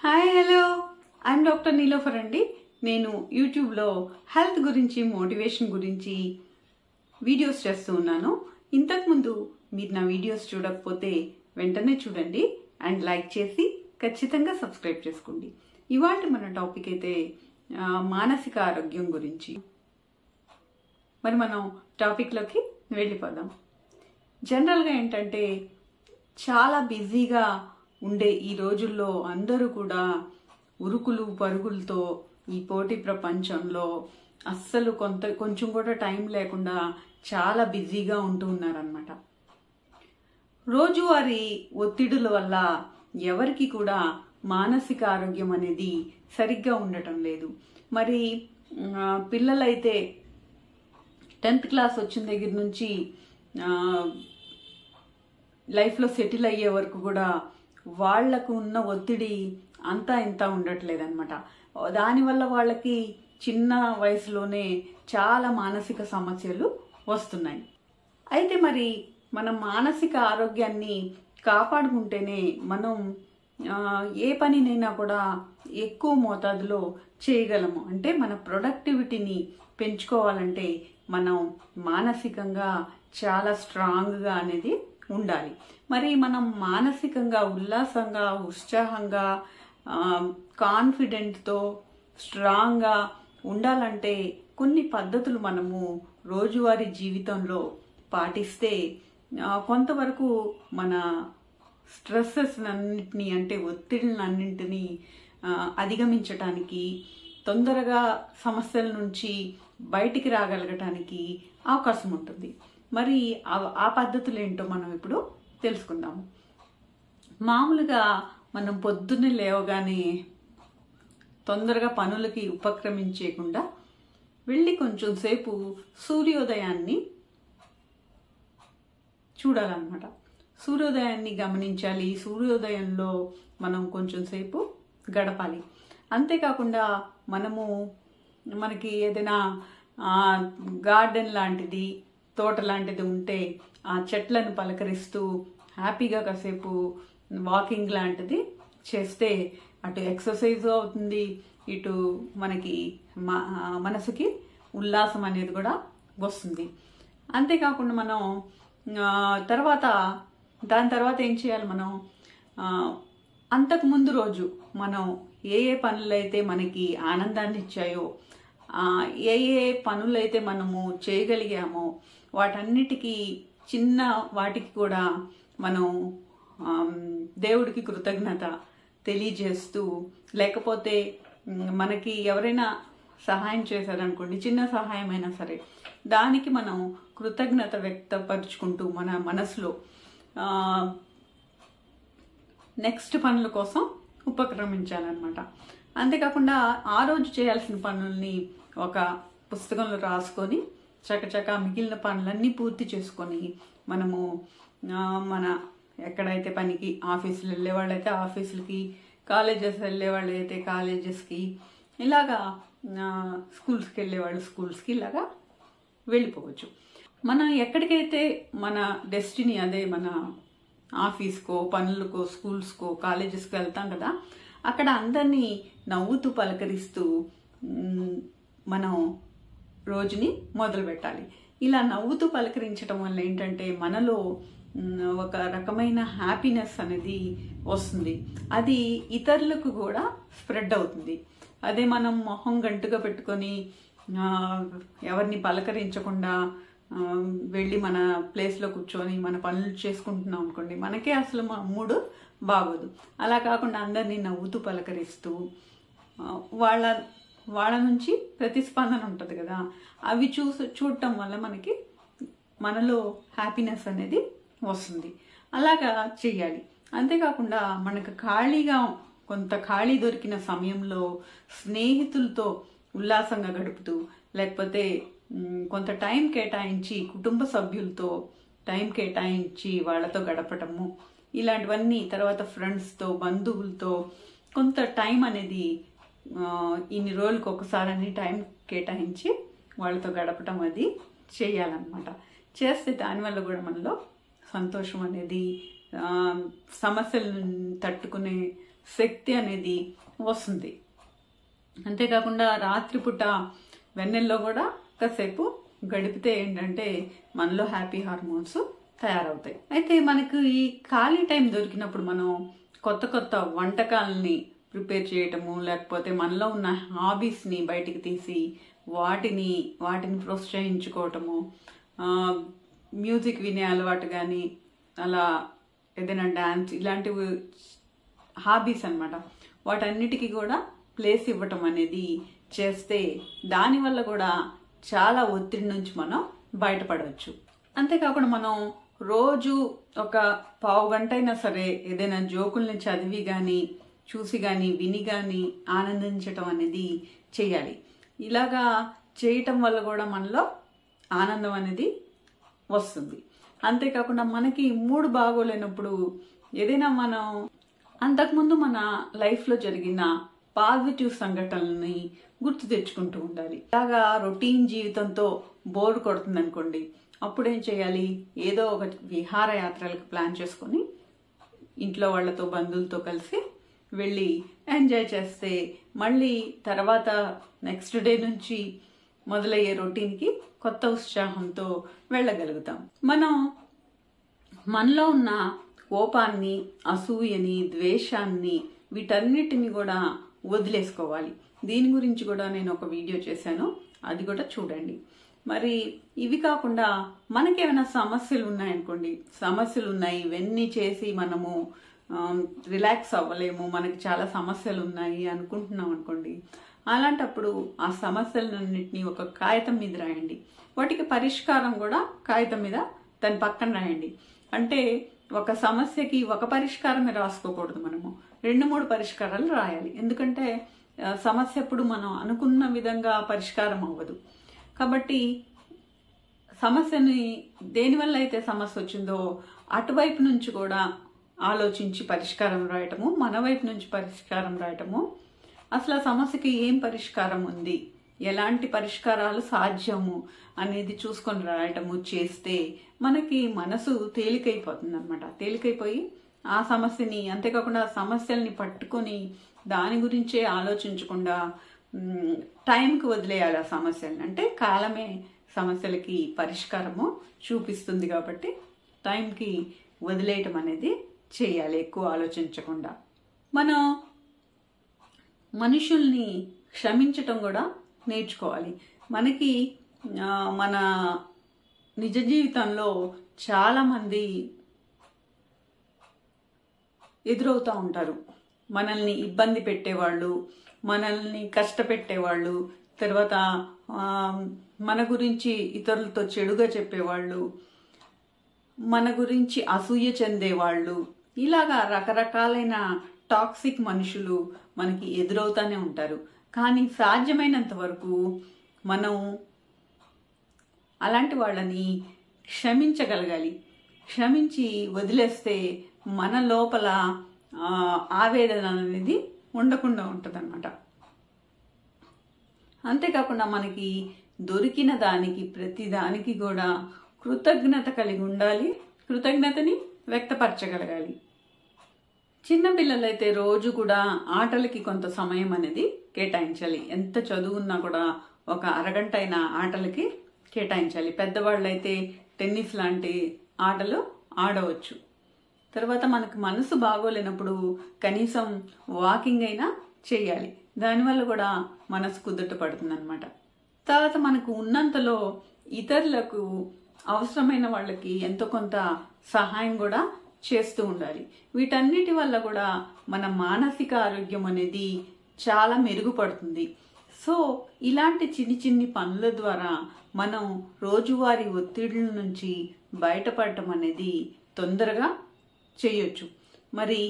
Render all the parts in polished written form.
Hi hello I'm doctor Niloufer అండి. నేను యూట్యూబ్లో హెల్త్ గురించి మోటివేషన్ గురించి వీడియోస్ చేస్తూ ఉన్నాను. ఇంతకుముందు మీరు నా వీడియోస్ చూడకపోతే వెంటనే చూడండి అండ్ లైక్ చేసి ఖచ్చితంగా సబ్స్క్రైబ్ చేసుకోండి. ఇవాళ మన టాపిక్ అయితే మానసిక ఆరోగ్యం గురించి. మరి మనం టాపిక్లోకి వెళ్ళిపోదాం. జనరల్గా ఏంటంటే చాలా బిజీగా ఉండే ఈ రోజుల్లో అందరూ కూడా ఉరుకులు పరుగులతో ఈ పోటీ ప్రపంచంలో అస్సలు కొంచెం కూడా టైం లేకుండా చాలా బిజీగా ఉంటూ ఉన్నారనమాట. రోజువారీ ఒత్తిడుల వల్ల ఎవరికి కూడా మానసిక ఆరోగ్యం అనేది సరిగ్గా ఉండటం లేదు. మరి పిల్లలైతే 10th క్లాస్ వచ్చిన దగ్గర నుంచి లైఫ్లో సెటిల్ అయ్యే వరకు కూడా వాళ్లకు ఉన్న ఒత్తిడి అంతా ఇంత ఉండట్లేదన్నమాట. దానివల్ల వాళ్ళకి చిన్న వయసులోనే చాలా మానసిక సమస్యలు వస్తున్నాయి. అయితే మరి మనం మానసిక ఆరోగ్యాన్ని కాపాడుకుంటేనే మనం ఏ పనినైనా కూడా ఎక్కువ మోతాదులో చేయగలము. అంటే మన ప్రొడక్టివిటీని పెంచుకోవాలంటే మనం మానసికంగా చాలా స్ట్రాంగ్గా అనేది ఉండాలి. మరి మనం మానసికంగా ఉల్లాసంగా ఉత్సాహంగా కాన్ఫిడెంట్తో స్ట్రాంగ్గా ఉండాలంటే కొన్ని పద్ధతులు మనము రోజువారీ జీవితంలో పాటిస్తే కొంతవరకు మన స్ట్రెస్సెస్ అన్నింటినీ అంటే ఒత్తిడిలన్నింటినీ అధిగమించటానికి తొందరగా సమస్యల నుంచి బయటికి రాగలగటానికి అవకాశం ఉంటుంది. మరి ఆ పద్ధతులు ఏంటో మనం ఇప్పుడు తెలుసుకుందాము. మామూలుగా మనం పొద్దున్నే లేవగానే తొందరగా పనులకి ఉపక్రమించేయకుండా వెళ్ళి కొంచెం సేపు సూర్యోదయాన్ని చూడాలన్నమాట. సూర్యోదయాన్ని గమనించాలి. సూర్యోదయంలో మనం కొంచెం సేపు గడపాలి. అంతేకాకుండా మనకి ఏదైనా గార్డెన్ లాంటిది తోట లాంటిది ఉంటే ఆ చెట్లను పలకరిస్తూ హ్యాపీగా కాసేపు వాకింగ్ లాంటిది చేస్తే అటు ఎక్సర్సైజ్ అవుతుంది, ఇటు మనకి మనసుకి ఉల్లాసం అనేది కూడా వస్తుంది. అంతేకాకుండా మనం దాని తర్వాత ఏం చేయాలి, మనం అంతకుముందు రోజు మనం ఏ పనులైతే మనకి ఆనందాన్ని ఇచ్చాయో, ఏ పనులైతే మనము చేయగలిగామో వాటన్నిటికీ చిన్న వాటికి కూడా మనం దేవుడికి కృతజ్ఞత తెలియజేస్తూ, లేకపోతే మనకి ఎవరైనా సహాయం చేశారనుకోండి, చిన్న సహాయం అయినా సరే దానికి మనం కృతజ్ఞత వ్యక్తపరుచుకుంటూ మన మనసులో నెక్స్ట్ పనుల కోసం ఉపక్రమించాలన్నమాట. అంతేకాకుండా ఆ రోజు చేయాల్సిన పనుల్ని ఒక పుస్తకంలో రాసుకొని చకచకా మిగిలిన పనులన్నీ పూర్తి చేసుకొని మనము మన ఎక్కడైతే పనికి ఆఫీసులు వెళ్ళే వాళ్ళైతే ఆఫీసులకి, కాలేజెస్ వెళ్ళే వాళ్ళు అయితే కాలేజెస్కి, ఇలాగా స్కూల్స్కి వెళ్ళేవాళ్ళు స్కూల్స్కి ఇలాగా వెళ్ళిపోవచ్చు. మనం ఎక్కడికైతే మన డెస్టినీ అదే మన ఆఫీస్కో, పనులకో, స్కూల్స్కో, కాలేజెస్కి వెళ్తాం కదా, అక్కడ అందరినీ నవ్వుతూ పలకరిస్తూ మనం రోజుని మొదలు పెట్టాలి. ఇలా నవ్వుతూ పలకరించడం వల్ల ఏంటంటే మనలో ఒక రకమైన హ్యాపీనెస్ అనేది వస్తుంది. అది ఇతరులకు కూడా స్ప్రెడ్ అవుతుంది. అదే మనం మొహం గంటుగా పెట్టుకొని ఎవరిని పలకరించకుండా వెళ్ళి మన ప్లేస్లో కూర్చొని మన పనులు చేసుకుంటున్నాం అనుకోండి, మనకే అసలు మూడు బాగోదు. అలా కాకుండా అందరినీ నవ్వుతూ పలకరిస్తూ వాళ్ళ నుంచి ప్రతిస్పందన ఉంటుంది కదా, అవి చూడటం వల్ల మనలో హ్యాపీనెస్ అనేది వస్తుంది. అలాగా చెయ్యాలి. అంతేకాకుండా మనకు కొంత ఖాళీ దొరికిన సమయంలో స్నేహితులతో ఉల్లాసంగా గడుపుతూ, లేకపోతే కొంత టైం కేటాయించి కుటుంబ సభ్యులతో టైం కేటాయించి వాళ్ళతో గడపటము, ఇలాంటివన్నీ, తర్వాత ఫ్రెండ్స్తో, బంధువులతో కొంత టైం అనేది ఇన్ని రోజులకు ఒకసారి టైం కేటాయించి వాళ్ళతో గడపటం అది చేయాలన్నమాట. చేస్తే దానివల్ల కూడా మనలో సంతోషం అనేది సమస్యలను తట్టుకునే శక్తి అనేది వస్తుంది. అంతేకాకుండా రాత్రిపూట వెన్నెల్లో కూడా కాసేపు గడిపితే ఏంటంటే మనలో హ్యాపీ హార్మోన్స్ తయారవుతాయి. అయితే మనకు ఈ ఖాళీ టైం దొరికినప్పుడు మనం కొత్త కొత్త వంటకాలని ప్రిపేర్ చేయటము, లేకపోతే మనలో ఉన్న హాబీస్ని బయటికి తీసి వాటిని ప్రోత్సహించుకోవటము, మ్యూజిక్ వినే అలవాటు కానీ, అలా ఏదైనా డాన్స్, ఇలాంటివి హాబీస్ అన్నమాట, వాటన్నిటికీ కూడా ప్లేస్ ఇవ్వటం అనేది చేస్తే దానివల్ల కూడా చాలా ఒత్తిడి నుంచి మనం బయటపడవచ్చు. అంతేకాకుండా మనం రోజు ఒక పావు గంట అయినా సరే ఏదైనా జోకుల్ని చదివి కానీ, చూసి కానీ, విని కానీ ఆనందించటం అనేది చేయాలి. ఇలాగా చేయటం వల్ల కూడా మనలో ఆనందం అనేది వస్తుంది. అంతేకాకుండా మనకి మూడ్ బాగోలేనప్పుడు ఏదైనా మనం అంతకుముందు మన లైఫ్లో జరిగిన పాజిటివ్ సంఘటనల్ని గుర్తు తెచ్చుకుంటూ ఉండాలి. ఇలాగా రొటీన్ జీవితంతో బోర్ కొడుతుంది అనుకోండి, అప్పుడు ఏం చేయాలి? ఏదో ఒక విహారయాత్రలకు ప్లాన్ చేసుకొని ఇంట్లో వాళ్ళతో, బంధువులతో కలిసి వెళ్ళి ఎంజాయ్ చేస్తే మళ్ళీ తర్వాత నెక్స్ట్ డే నుంచి మొదలయ్యే రొటీన్కి కొత్త ఉత్సాహంతో వెళ్ళగలుగుతాం. మనం మనలో ఉన్న కోపాన్ని, అసూయని, ద్వేషాన్ని, వీటన్నిటిని కూడా వదిలేసుకోవాలి. దీని గురించి కూడా నేను ఒక వీడియో చేశాను, అది కూడా చూడండి. మరి ఇవి కాకుండా మనకేమైనా సమస్యలు ఉన్నాయనుకోండి, సమస్యలు ఉన్నాయి, ఇవన్నీ చేసి మనము రిలాక్స్ అవ్వలేము, మనకి చాలా సమస్యలు ఉన్నాయి అనుకుంటున్నాం అనుకోండి, అలాంటప్పుడు ఆ సమస్యలన్నింటినీ ఒక కాగితం మీద రాయండి. వాటికి పరిష్కారం కూడా కాగితం మీద దాని పక్కన రాయండి. అంటే ఒక సమస్యకి ఒక పరిష్కారమే రాసుకోకూడదు, మనము 2-3 పరిష్కారాలు రాయాలి. ఎందుకంటే సమస్య ఎప్పుడు మనం అనుకున్న విధంగా పరిష్కారం అవ్వదు. కాబట్టి సమస్యని దేనివల్ల అయితే సమస్య వచ్చిందో అటువైపు నుంచి కూడా ఆలోచించి పరిష్కారం రాయటము, మన వైపు నుంచి పరిష్కారం రాయటము, అసలు ఆ సమస్యకి ఏం పరిష్కారం ఉంది, ఎలాంటి పరిష్కారాలు సాధ్యము అనేది చూసుకొని రాయటము చేస్తే మనకి మనసు తేలికైపోతుంది అనమాట. తేలికైపోయి ఆ సమస్యని, అంతేకాకుండా ఆ సమస్యల్ని పట్టుకొని దాని గురించే ఆలోచించకుండా టైంకి వదిలేయాలి ఆ సమస్యల్ని. అంటే కాలమే సమస్యలకి పరిష్కారము చూపిస్తుంది కాబట్టి టైంకి వదిలేయటం అనేది చేయాలి, ఎక్కువ ఆలోచించకుండా. మనం మనుషుల్ని క్షమించటం కూడా నేర్చుకోవాలి. మనకి మన నిజ జీవితంలో చాలామంది ఎదురవుతూ ఉంటారు. మనల్ని ఇబ్బంది పెట్టేవాళ్ళు, మనల్ని కష్టపెట్టేవాళ్ళు, తర్వాత మన గురించి ఇతరులతో చెడుగా చెప్పేవాళ్ళు, మన గురించి అసూయ చెందేవాళ్ళు, ఇలాగా రకరకాలైన టాక్సిక్ మనుషులు మనకి ఎదురవుతానే ఉంటారు. కానీ సాధ్యమైనంత వరకు మనం అలాంటి వాళ్ళని క్షమించగలగాలి. క్షమించి వదిలేస్తే మన లోపల ఆవేదన అనేది ఉండకుండా ఉంటుందన్నమాట. అంతేకాకుండా మనకి దొరికిన దానికి, ప్రతి దానికి కూడా కృతజ్ఞత కలిగి ఉండాలి, కృతజ్ఞతని వ్యక్తపరచగలగాలి. చిన్నపిల్లలైతే రోజు కూడా ఆటలకి కొంత సమయం అనేది కేటాయించాలి. ఎంత చదువున్నా కూడా ఒక అరగంట అయినా ఆటలకి కేటాయించాలి. పెద్దవాళ్ళైతే టెన్నిస్ లాంటి ఆటలు ఆడవచ్చు. తర్వాత మనకు మనసు బాగోలేనప్పుడు కనీసం వాకింగ్ అయినా చేయాలి. దానివల్ల కూడా మనసు కుదుట పడుతుంది అనమాట. తర్వాత మనకు ఉన్నంతలో ఇతరులకు, అవసరమైన వాళ్ళకి ఎంతో కొంత సహాయం కూడా చేస్తూ ఉండాలి. వీటన్నిటి వల్ల కూడా మన మానసిక ఆరోగ్యం అనేది చాలా మెరుగుపడుతుంది. సో ఇలాంటి చిన్ని పనుల ద్వారా మనం రోజువారీ ఒత్తిడిల నుంచి బయటపడటం అనేది తొందరగా చేయొచ్చు. మరి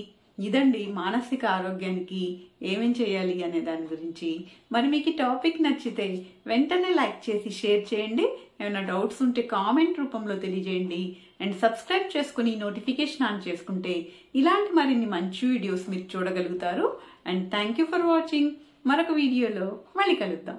ఇదండి మానసిక ఆరోగ్యానికి ఏమేం చేయాలి అనే దాని గురించి. మరి మీకు ఈ టాపిక్ నచ్చితే వెంటనే లైక్ చేసి షేర్ చేయండి. ఏమైనా డౌట్స్ ఉంటే కామెంట్ రూపంలో తెలియజేయండి. అండ్ సబ్స్క్రైబ్ చేసుకుని నోటిఫికేషన్ ఆన్ చేసుకుంటే ఇలాంటి మరిన్ని మంచి వీడియోస్ మీరు చూడగలుగుతారు. And thank you for watching. మరొక వీడియోలో మళ్ళీ కలుద్దాం.